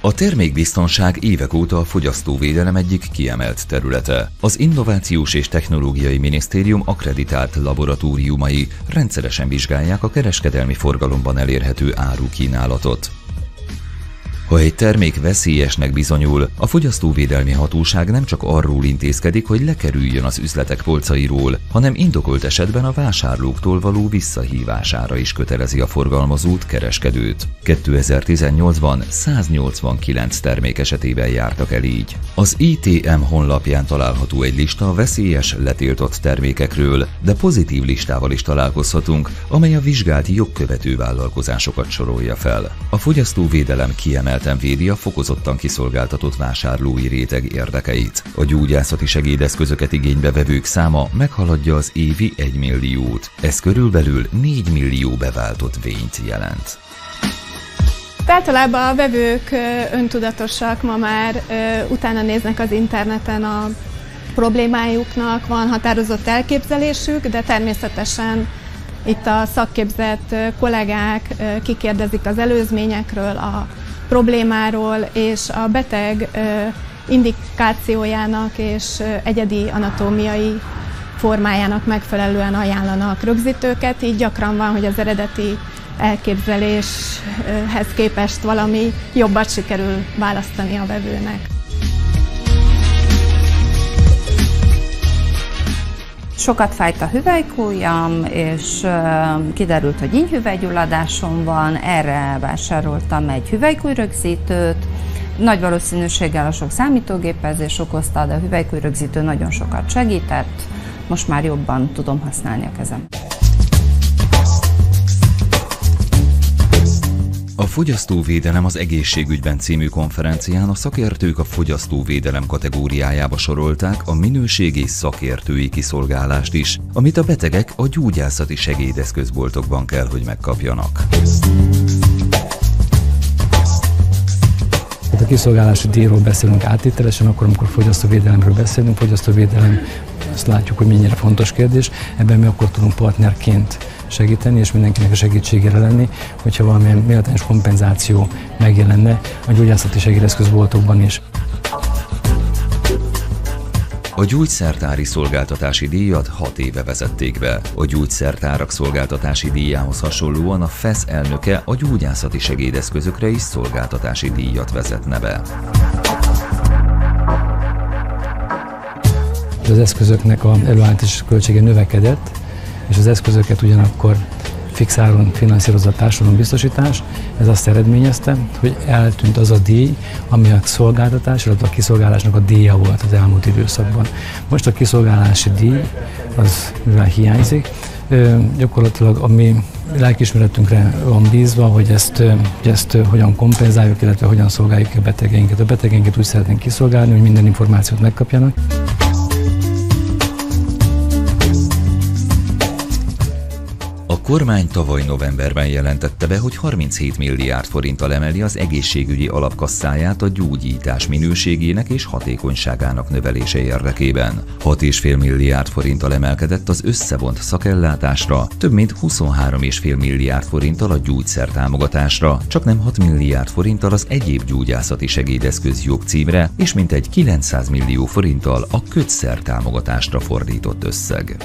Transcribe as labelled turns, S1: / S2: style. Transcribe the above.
S1: A termékbiztonság évek óta a fogyasztóvédelem egyik kiemelt területe. Az Innovációs és Technológiai Minisztérium akkreditált laboratóriumai rendszeresen vizsgálják a kereskedelmi forgalomban elérhető árukínálatot. Ha egy termék veszélyesnek bizonyul, a fogyasztóvédelmi hatóság nem csak arról intézkedik, hogy lekerüljön az üzletek polcairól, hanem indokolt esetben a vásárlóktól való visszahívására is kötelezi a forgalmazót, kereskedőt. 2018-ban 189 termék esetében jártak el így. Az ITM honlapján található egy lista a veszélyes, letiltott termékekről, de pozitív listával is találkozhatunk, amely a vizsgált jogkövető vállalkozásokat sorolja fel. A fogyasztóvédelem kiemelten védi a fokozottan kiszolgáltatott vásárlói réteg érdekeit. A gyógyászati segédeszközöket igénybe vevők száma meghaladja az évi 1 milliót. Ez körülbelül 4 millió beváltott vényt jelent.
S2: Általában a vevők öntudatosak, ma már utána néznek az interneten a problémájuknak, van határozott elképzelésük, de természetesen itt a szakképzett kollégák kikérdezik az előzményekről, a problémáról, és a beteg indikációjának és egyedi anatómiai formájának megfelelően ajánlanak rögzítőket, így gyakran van, hogy az eredeti elképzeléshez képest valami jobbat sikerül választani a vevőnek.
S3: Sokat fájt a hüvelykujjam, és kiderült, hogy inhüvelygyulladásom van, erre vásároltam egy hüvelykujjrögzítőt. Nagy valószínűséggel a sok számítógépezés okozta, de a hüvelykujjrögzítő nagyon sokat segített, most már jobban tudom használni a kezem.
S1: A Fogyasztóvédelem az egészségügyben című konferencián a szakértők a fogyasztóvédelem kategóriájába sorolták a minőségi szakértői kiszolgálást is, amit a betegek a gyógyászati segédeszközboltokban kell, hogy megkapjanak.
S4: A kiszolgálási díjról beszélünk áttételesen, akkor amikor fogyasztóvédelemről beszélünk, fogyasztóvédelem, azt látjuk, hogy mennyire fontos kérdés, ebben mi akkor tudunk partnerként segíteni, és mindenkinek a segítségére lenni, hogyha valamilyen méltányos kompenzáció megjelenne a gyógyászati segédeszközboltokban is.
S1: A gyógyszertári szolgáltatási díjat 6 éve vezették be. A gyógyszertárak szolgáltatási díjához hasonlóan a FESZ elnöke a gyógyászati segédeszközökre is szolgáltatási díjat vezetne be.
S4: Az eszközöknek az előállítási költsége növekedett, és az eszközöket ugyanakkor fix áron finanszírozza a társadalombiztosítás. Ez azt eredményezte, hogy eltűnt az a díj, ami a szolgáltatás, illetve a kiszolgálásnak a díja volt az elmúlt időszakban. Most a kiszolgálási díj, az mivel hiányzik, gyakorlatilag a mi lelkiismeretünkre van bízva, hogy ezt hogyan kompenzáljuk, illetve hogyan szolgáljuk a betegeinket. A betegeinket úgy szeretnénk kiszolgálni, hogy minden információt megkapjanak.
S1: A kormány tavaly novemberben jelentette be, hogy 37 milliárd forinttal emeli az egészségügyi alapkasszáját a gyógyítás minőségének és hatékonyságának növelése érdekében. 6,5 milliárd forinttal emelkedett az összevont szakellátásra, több mint 23,5 milliárd forinttal a gyógyszertámogatásra, csaknem 6 milliárd forinttal az egyéb gyógyászati segédeszköz jogcímre, és mintegy 900 millió forinttal a kötszertámogatásra fordított összeg.